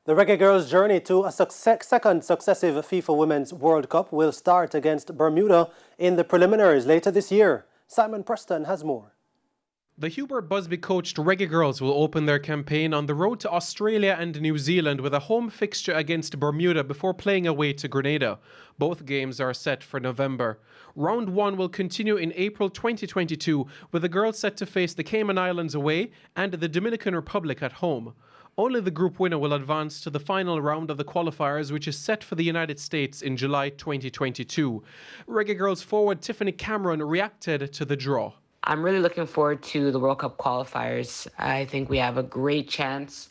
The Reggae Girlz' journey to a second successive FIFA Women's World Cup will start against Bermuda in the preliminaries later this year. Simon Preston has more. The Hubert Busby-coached Reggae Girlz will open their campaign on the road to Australia and New Zealand with a home fixture against Bermuda before playing away to Grenada. Both games are set for November. Round 1 will continue in April 2022, with the girls set to face the Cayman Islands away and the Dominican Republic at home. Only the group winner will advance to the final round of the qualifiers, which is set for the United States in July 2022. Reggae Girlz forward Tiffany Cameron reacted to the draw. I'm really looking forward to the World Cup qualifiers. I think we have a great chance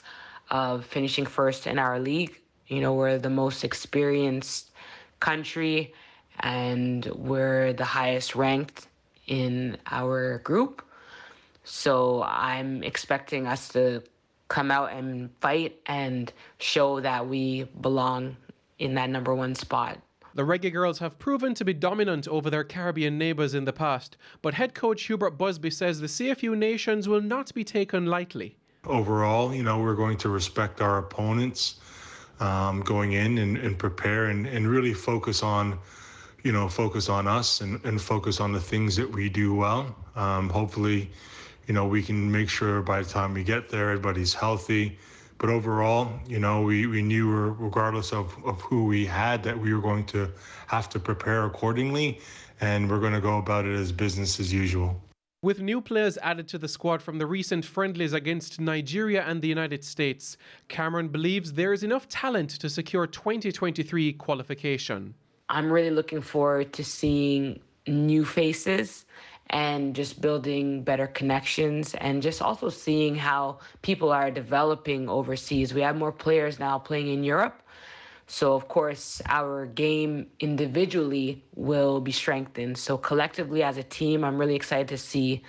of finishing first in our league. You know, we're the most experienced country and we're the highest ranked in our group. So I'm expecting us to come out and fight and show that we belong in that #1 spot. The Reggae Girlz have proven to be dominant over their Caribbean neighbours in the past, but head coach Hubert Busby says the CFU nations will not be taken lightly. Overall, we're going to respect our opponents going in and prepare and really focus on us and focus on the things that we do well. Hopefully, we can make sure by the time we get there, everybody's healthy. But overall, we knew regardless of who we had that we were going to have to prepare accordingly, and we're going to go about it as business as usual. With new players added to the squad from the recent friendlies against Nigeria and the United States, Cameron believes there is enough talent to secure 2023 qualification. I'm really looking forward to seeing new faces and just building better connections and just also seeing how people are developing overseas. We have more players now playing in Europe. So, of course, our game individually will be strengthened. So collectively as a team, I'm really excited to see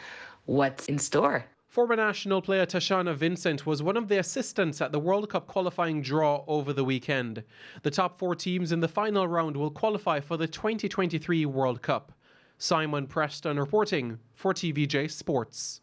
what's in store. Former national player Tashana Vincent was one of the assistants at the World Cup qualifying draw over the weekend. The top 4 teams in the final round will qualify for the 2023 World Cup. Simon Preston reporting for TVJ Sports.